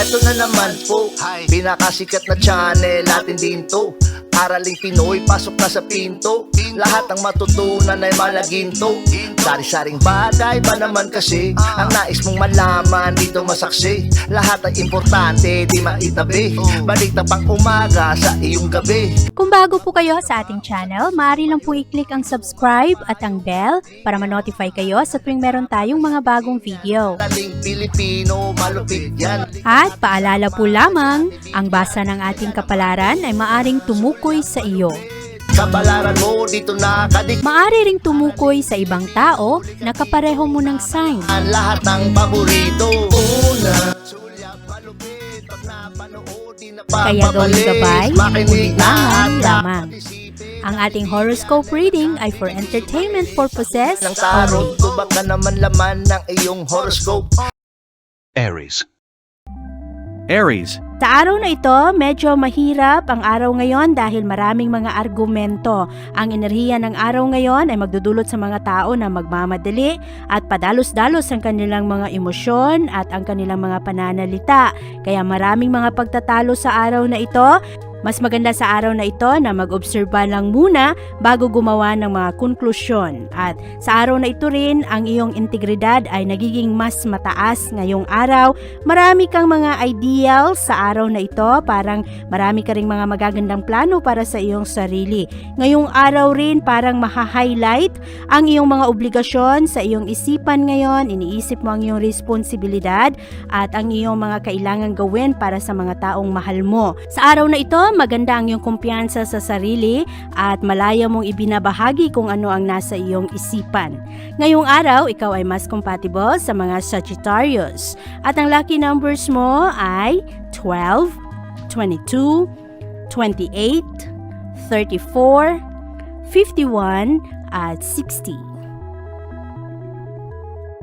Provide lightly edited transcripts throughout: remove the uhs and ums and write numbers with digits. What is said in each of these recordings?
Eto na naman po, pinakasikat na channel natin din to. Araling Pinoy, pasok na sa pinto. Lahat ng matutunan ay malaginto. Sari-saring bagay ba naman kasi ang nais mong malaman dito masaksi. Lahat ay importante, di maitabi. Balik na pang umaga sa iyong gabi. Kung bago po kayo sa ating channel, maaari lang po i-click ang subscribe at ang bell para ma-notify kayo sa tuwing meron tayong mga bagong video. Taling Pilipino, malupit yan. At paalala po lamang, ang basa ng ating kapalaran ay maaring tumukoy sa iyo. Kapalaran mo dito nakadik. Maaari ring tumukoy sa ibang tao na kapareho mo ng sign. Ang lahat ng paborito. Una, sulyap, malupit. Pag napanood, di na Kaya gawing gabay, makinig na ulilangan at lamang. Ang ating horoscope reading ay for entertainment purposes ng tarot. only. Tubak ka naman laman ng iyong horoscope. Aries. Aries. Sa araw na ito, medyo mahirap ang araw ngayon dahil maraming mga argumento. Ang enerhiya ng araw ngayon ay magdudulot sa mga tao na magmamadali at padalos-dalos ang kanilang mga emosyon at ang kanilang mga pananalita. Kaya maraming mga pagtatalo sa araw na ito. Mas maganda sa araw na ito na mag-obserba lang muna bago gumawa ng mga konklusyon. At sa araw na ito rin, ang iyong integridad ay nagiging mas mataas ngayong araw. Marami kang mga ideals sa araw na ito, parang marami ka ring mga magagandang plano para sa iyong sarili. Ngayong araw rin, parang maha-highlight ang iyong mga obligasyon sa iyong isipan ngayon. Iniisip mo ang iyong responsibilidad at ang iyong mga kailangan gawin para sa mga taong mahal mo. Sa araw na ito, maganda ang iyong kumpiyansa sa sarili at malaya mong ibinabahagi kung ano ang nasa iyong isipan. Ngayong araw, ikaw ay mas compatible sa mga Sagittarius. At ang lucky numbers mo ay 12, 22, 28, 34, 51, at 60.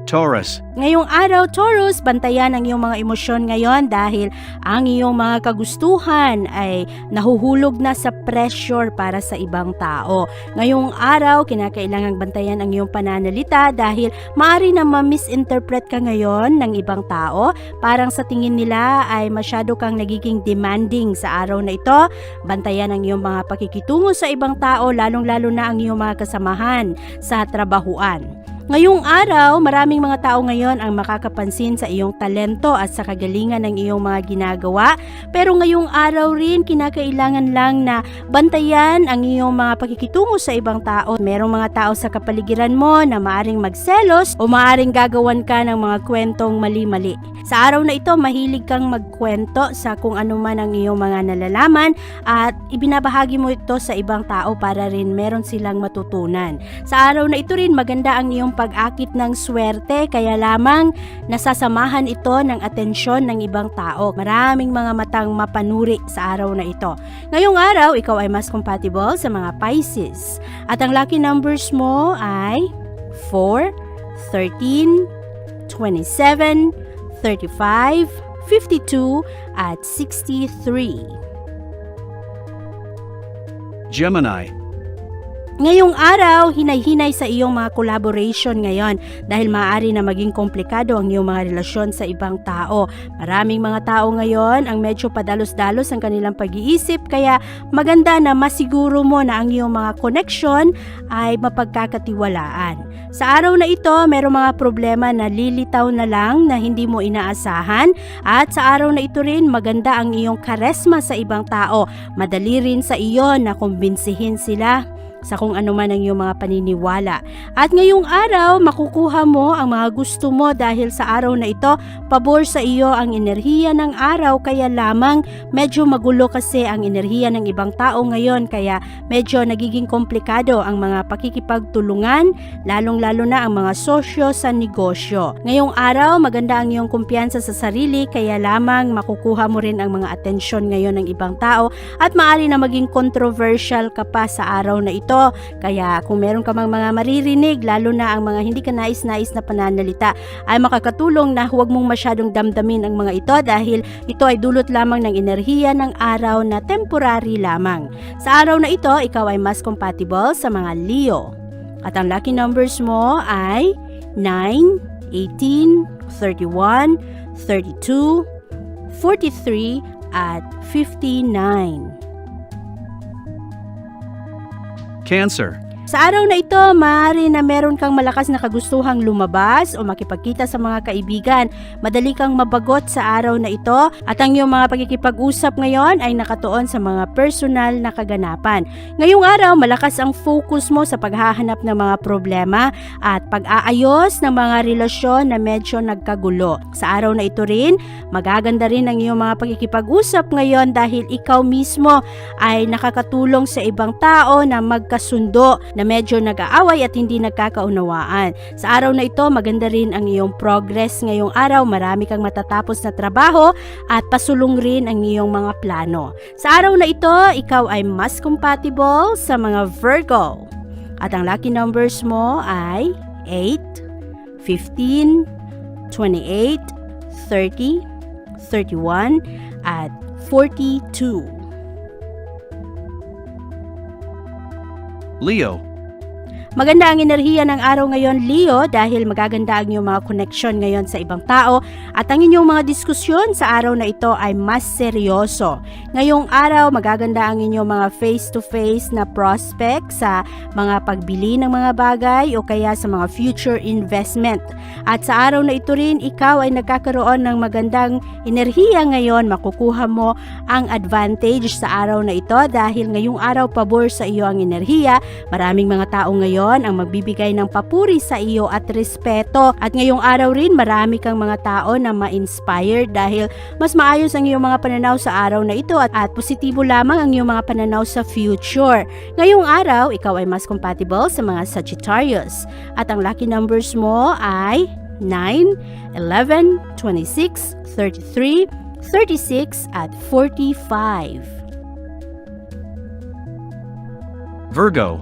Taurus. Ngayong araw, Taurus, bantayan ang iyong mga emosyon ngayon dahil ang iyong mga kagustuhan ay nahuhulog na sa pressure para sa ibang tao. Ngayong araw, kinakailangang bantayan ang iyong pananalita dahil maaari na ma-misinterpret ka ngayon ng ibang tao. Parang sa tingin nila ay masyado kang nagiging demanding sa araw na ito. Bantayan ang iyong mga pakikitungo sa ibang tao, lalong-lalo na ang iyong mga kasamahan sa trabahuan. Ngayong araw, maraming mga tao ngayon ang makakapansin sa iyong talento at sa kagalingan ng iyong mga ginagawa. Pero ngayong araw rin, kinakailangan lang na bantayan ang iyong mga pakikitungo sa ibang tao. Merong mga tao sa kapaligiran mo na maaring magselos o maaring gagawan ka ng mga kwentong mali-mali. Sa araw na ito, mahilig kang magkwento sa kung ano man ang iyong mga nalalaman at ibinabahagi mo ito sa ibang tao para rin meron silang matutunan. Sa araw na ito rin, maganda ang iyong pag-akit ng swerte, kaya lamang nasasamahan ito ng atensyon ng ibang tao. Maraming mga matang mapanuri sa araw na ito. Ngayong araw, ikaw ay mas compatible sa mga Pisces. At ang lucky numbers mo ay 4, 13, 27, 35, 52, at 63. Gemini. Ngayong araw, hinay-hinay sa iyong mga collaboration ngayon dahil maaari na maging komplikado ang iyong mga relasyon sa ibang tao. Maraming mga tao ngayon ang medyo padalos-dalos ang kanilang pag-iisip kaya maganda na masiguro mo na ang iyong mga connection ay mapagkakatiwalaan. Sa araw na ito, mayroong mga problema na lilitaw na lang na hindi mo inaasahan at sa araw na ito rin maganda ang iyong karesma sa ibang tao. Madali rin sa iyo na kumbinsihin sila sa kung ano man ang iyong mga paniniwala. At ngayong araw, makukuha mo ang mga gusto mo dahil sa araw na ito, pabor sa iyo ang enerhiya ng araw, kaya lamang medyo magulo kasi ang enerhiya ng ibang tao ngayon, kaya medyo nagiging komplikado ang mga pakikipagtulungan, lalong-lalo na ang mga sosyo sa negosyo. Ngayong araw, maganda ang iyong kumpiyansa sa sarili, kaya lamang makukuha mo rin ang mga atensyon ngayon ng ibang tao at maaari na maging controversial ka pa sa araw na ito. Kaya kung meron ka mang mga maririnig, lalo na ang mga hindi ka nais-nais na pananalita, ay makakatulong na huwag mong masyadong damdamin ang mga ito dahil ito ay dulot lamang ng enerhiya ng araw na temporary lamang. Sa araw na ito, ikaw ay mas compatible sa mga Leo. At ang lucky numbers mo ay 9, 18, 31, 32, 43, at 59. Cancer. Sa araw na ito, maaari na meron kang malakas na kagustuhang lumabas o makipagkita sa mga kaibigan. Madali kang mabagot sa araw na ito at ang iyong mga pagkikipag-usap ngayon ay nakatuon sa mga personal na kaganapan. Ngayong araw, malakas ang focus mo sa paghahanap ng mga problema at pag-aayos ng mga relasyon na medyo nagkagulo. Sa araw na ito rin, magaganda rin ang iyong mga pagkikipag-usap ngayon dahil ikaw mismo ay nakakatulong sa ibang tao na magkasundo na medyo nag-aaway at hindi nagkakaunawaan. Sa araw na ito, maganda rin ang iyong progress ngayong araw. Marami kang matatapos na trabaho at pasulong rin ang iyong mga plano. Sa araw na ito, ikaw ay mas compatible sa mga Virgo. At ang lucky numbers mo ay 8, 15, 28, 30, 31, at 42. Leo. Maganda ang enerhiya ng araw ngayon, Leo, dahil magaganda ang iyong mga connection ngayon sa ibang tao at ang inyong mga diskusyon sa araw na ito ay mas seryoso. Ngayong araw, magaganda ang inyong mga face-to-face na prospect sa mga pagbili ng mga bagay o kaya sa mga future investment. At sa araw na ito rin, ikaw ay nagkakaroon ng magandang enerhiya ngayon. Makukuha mo ang advantage sa araw na ito dahil ngayong araw pabor sa iyo ang enerhiya. Maraming mga tao ngayon ang magbibigay ng papuri sa iyo at respeto. At ngayong araw rin marami kang mga tao na ma-inspire dahil mas maayos ang iyong mga pananaw sa araw na ito at positibo lamang ang iyong mga pananaw sa future. Ngayong araw, ikaw ay mas compatible sa mga Sagittarius. At ang lucky numbers mo ay 9, 11, 26, 33, 36, at 45. Virgo.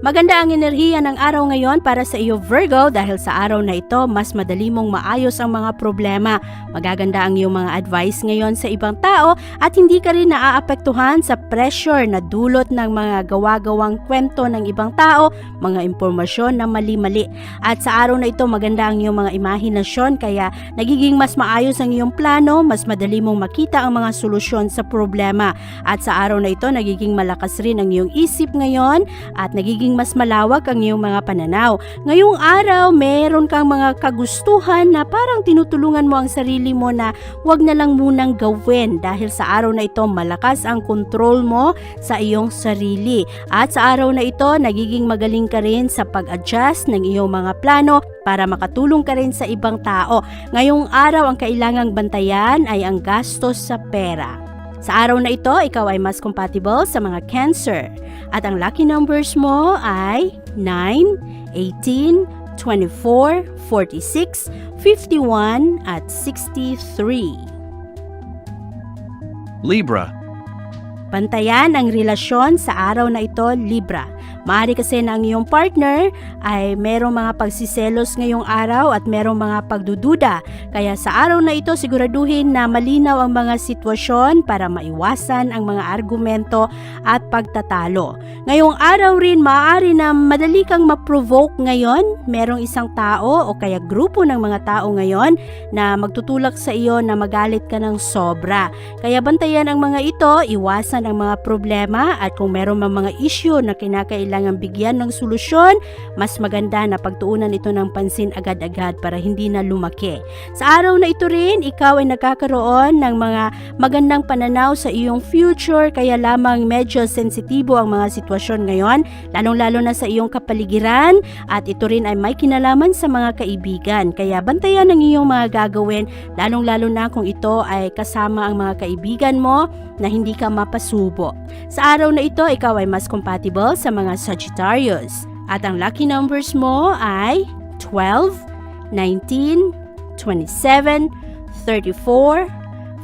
Maganda ang enerhiya ng araw ngayon para sa iyo, Virgo, dahil sa araw na ito, mas madali mong maayos ang mga problema. Magaganda ang iyong mga advice ngayon sa ibang tao at hindi ka rin naaapektuhan sa pressure na dulot ng mga gawa-gawang kwento ng ibang tao, mga impormasyon na mali-mali. At sa araw na ito, maganda ang iyong mga imahinasyon kaya nagiging mas maayos ang iyong plano, mas madali mong makita ang mga solusyon sa problema. At sa araw na ito, nagiging malakas rin ang iyong isip ngayon at nagiging mas malawak ang iyong mga pananaw. Ngayong araw, meron kang mga kagustuhan na parang tinutulungan mo ang sarili mo na wag na lang munang gawin dahil sa araw na ito, malakas ang control mo sa iyong sarili. At sa araw na ito, nagiging magaling ka rin sa pag-adjust ng iyong mga plano para makatulong ka rin sa ibang tao. Ngayong araw, ang kailangang bantayan ay ang gastos sa pera. Sa araw na ito, ikaw ay mas compatible sa mga Cancer. At ang lucky numbers mo ay 9, 18, 24, 46, 51, at 63. Libra. Bantayan ang relasyon sa araw na ito, Libra. Maaari kasi na ang iyong partner ay merong mga pagsiselos ngayong araw at merong mga pagdududa. Kaya sa araw na ito, siguraduhin na malinaw ang mga sitwasyon para maiwasan ang mga argumento at pagtatalo. Ngayong araw rin, maaari na madali kang ma-provoke ngayon. Merong isang tao o kaya grupo ng mga tao ngayon na magtutulak sa iyo na magalit ka ng sobra. Kaya bantayan ang mga ito, iwasan ang mga problema at kung meron mga issue na kinakailangan bigyan ng solusyon, mas maganda na pagtuunan ito ng pansin agad-agad para hindi na lumaki. Sa araw na ito rin, ikaw ay nagkakaroon ng mga magandang pananaw sa iyong future, kaya lamang medyo sensitibo ang mga sitwasyon ngayon, lalong-lalo na sa iyong kapaligiran at ito rin ay may kinalaman sa mga kaibigan. Kaya bantayan ang iyong mga gagawin, lalong-lalo na kung ito ay kasama ang mga kaibigan mo na hindi ka mapasubo. Sa araw na ito, ikaw ay mas compatible sa mga Sagittarius. At ang lucky numbers mo ay 12, 19, 27, 34,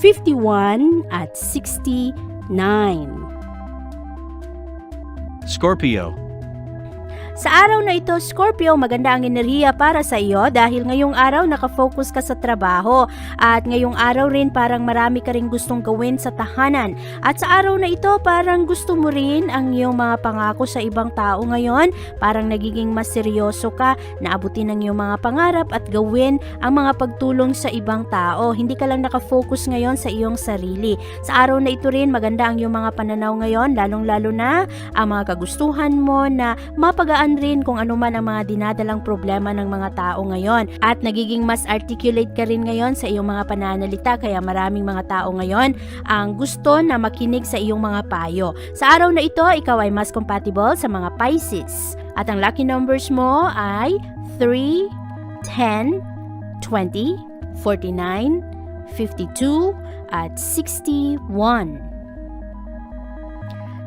51, at 69. Scorpio. Sa araw na ito, Scorpio, maganda ang enerhiya para sa iyo dahil ngayong araw nakafocus ka sa trabaho at ngayong araw rin parang marami ka rin gustong gawin sa tahanan. At sa araw na ito, parang gusto mo rin ang iyong mga pangako sa ibang tao ngayon, parang nagiging mas seryoso ka, naabutin ang iyong mga pangarap at gawin ang mga pagtulong sa ibang tao. Hindi ka lang nakafocus ngayon sa iyong sarili. Sa araw na ito rin, maganda ang iyong mga pananaw ngayon, lalong-lalo na ang mga kagustuhan mo na mapagaan rin kung ano man ang mga dinadalang problema ng mga tao ngayon. At nagiging mas articulate ka rin ngayon sa iyong mga pananalita, kaya maraming mga tao ngayon ang gusto na makinig sa iyong mga payo. Sa araw na ito, ikaw ay mas compatible sa mga Pisces. At ang lucky numbers mo ay 3, 10, 20, 49, 52, at 61.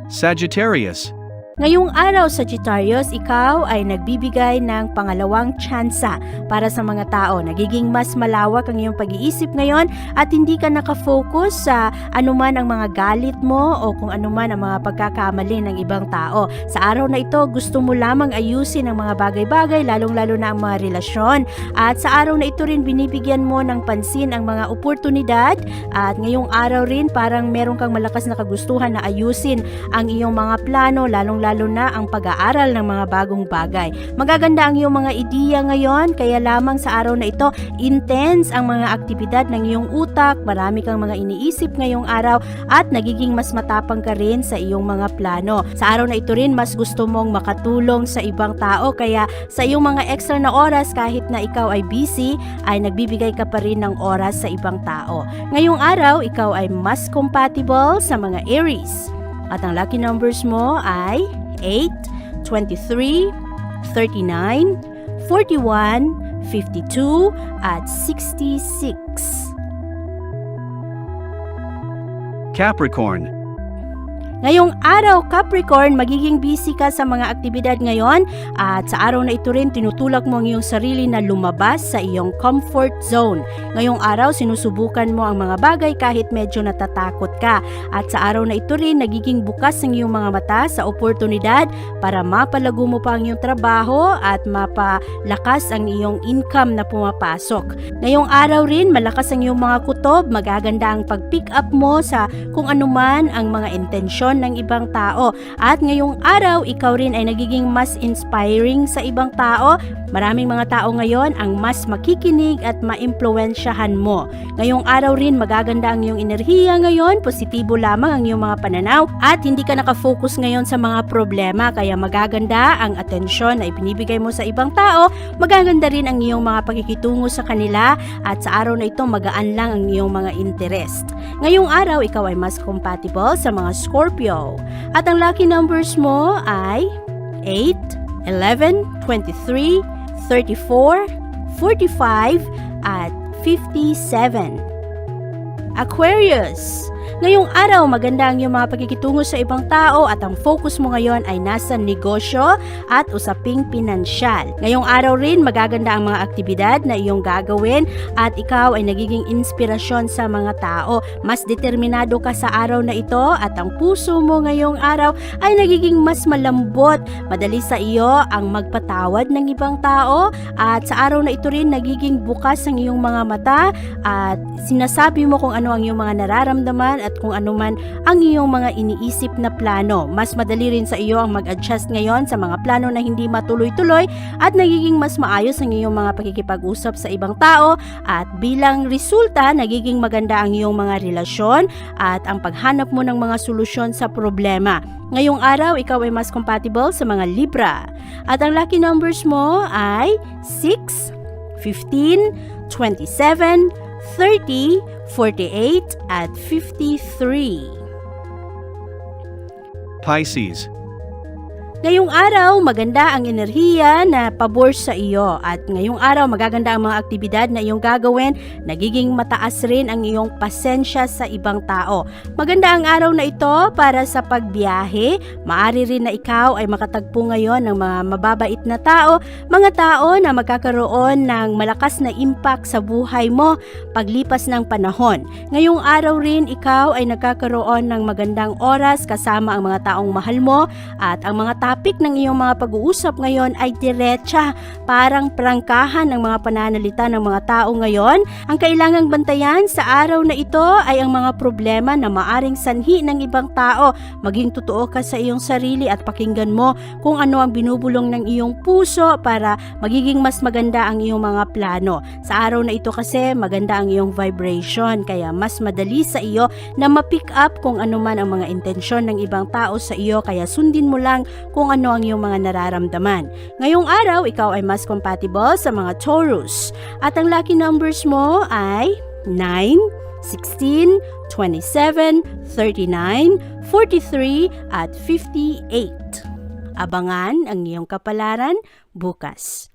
Sagittarius. Ngayong araw, Sagittarius, ikaw ay nagbibigay ng pangalawang tsansa para sa mga tao. Nagiging mas malawak ang iyong pag-iisip ngayon at hindi ka nakafocus sa anuman ang mga galit mo o kung anuman ang mga pagkakamali ng ibang tao. Sa araw na ito, gusto mo lamang ayusin ang mga bagay-bagay, lalong-lalo na ang mga relasyon. At sa araw na ito rin, binibigyan mo ng pansin ang mga oportunidad at ngayong araw rin, parang meron kang malakas na kagustuhan na ayusin ang iyong mga plano, lalo na ang pag-aaral ng mga bagong bagay. Magaganda ang iyong mga ideya ngayon, kaya lamang sa araw na ito, intense ang mga aktibidad ng iyong utak, marami kang mga iniisip ngayong araw at nagiging mas matapang ka rin sa iyong mga plano. Sa araw na ito rin, mas gusto mong makatulong sa ibang tao, kaya sa iyong mga extra na oras, kahit na ikaw ay busy, ay nagbibigay ka pa rin ng oras sa ibang tao. Ngayong araw, ikaw ay mas compatible sa mga Aries. At ang lucky numbers mo ay 8, 23, 39, 41, 52, at 66. Capricorn. Ngayong araw, Capricorn, magiging busy ka sa mga aktibidad ngayon at sa araw na ito rin, tinutulak mo ang iyong sarili na lumabas sa iyong comfort zone. Ngayong araw, sinusubukan mo ang mga bagay kahit medyo natatakot ka. At sa araw na ito rin, nagiging bukas ang iyong mga mata sa oportunidad para mapalago mo pa ang iyong trabaho at mapalakas ang iyong income na pumapasok. Ngayong araw rin, malakas ang iyong mga kutob, magaganda ang pag-pick up mo sa kung anuman ang mga intensyon ng ibang tao. At ngayong araw, ikaw rin ay nagiging mas inspiring sa ibang tao. Maraming mga tao ngayon ang mas makikinig at maimpluwensyahan mo. Ngayong araw rin, magaganda ang iyong enerhiya ngayon, positibo lamang ang iyong mga pananaw at hindi ka nakafocus ngayon sa mga problema, kaya magaganda ang atensyon na ibinibigay mo sa ibang tao, magaganda rin ang iyong mga pakikitungo sa kanila at sa araw na ito, magaan lang ang iyong mga interest. Ngayong araw, ikaw ay mas compatible sa mga Scorpio. At ang lucky numbers mo ay 8, 11, 23, 34, 45, at 57. Aquarius. Ngayong araw, maganda ang iyong mga pagkikitungo sa ibang tao at ang focus mo ngayon ay nasa negosyo at usaping pinansyal. Ngayong araw rin, magaganda ang mga aktibidad na iyong gagawin at ikaw ay nagiging inspirasyon sa mga tao. Mas determinado ka sa araw na ito at ang puso mo ngayong araw ay nagiging mas malambot. Madali sa iyo ang magpatawad ng ibang tao at sa araw na ito rin, nagiging bukas ang iyong mga mata at sinasabi mo kung ano ang iyong mga nararamdaman at kung ano man ang iyong mga iniisip na plano. Mas madali rin sa iyo ang mag-adjust ngayon sa mga plano na hindi matuloy-tuloy at nagiging mas maayos ang iyong mga pakikipag-usap sa ibang tao at bilang resulta, nagiging maganda ang iyong mga relasyon at ang paghanap mo ng mga solusyon sa problema. Ngayong araw, ikaw ay mas compatible sa mga Libra. At ang lucky numbers mo ay 6, 15, 27, 30, 48, at 53. Pisces. Ngayong araw, maganda ang enerhiya na pabor sa iyo at ngayong araw magaganda ang mga aktibidad na iyong gagawin, nagiging mataas rin ang iyong pasensya sa ibang tao. Maganda ang araw na ito para sa pagbiyahe, maari rin na ikaw ay makatagpo ngayon ng mga mababait na tao, mga tao na magkakaroon ng malakas na impact sa buhay mo paglipas ng panahon. Ngayong araw rin, ikaw ay nagkakaroon ng magandang oras kasama ang mga taong mahal mo at ang mga tao topic ng iyong mga pag-uusap ngayon ay diretsa, parang prangkahan ng mga pananalita ng mga tao ngayon. Ang kailangang bantayan sa araw na ito ay ang mga problema na maaring sanhi ng ibang tao. Maging totoo ka sa iyong sarili at pakinggan mo kung ano ang binubulong ng iyong puso para magiging mas maganda ang iyong mga plano. Sa araw na ito kasi maganda ang iyong vibration, kaya mas madali sa iyo na ma-pick up kung ano man ang mga intensyon ng ibang tao sa iyo, kaya sundin mo lang kung ano ang iyong mga nararamdaman. Ngayong araw, ikaw ay mas compatible sa mga Taurus. At ang lucky numbers mo ay 9, 16, 27, 39, 43 at 58. Abangan ang iyong kapalaran bukas.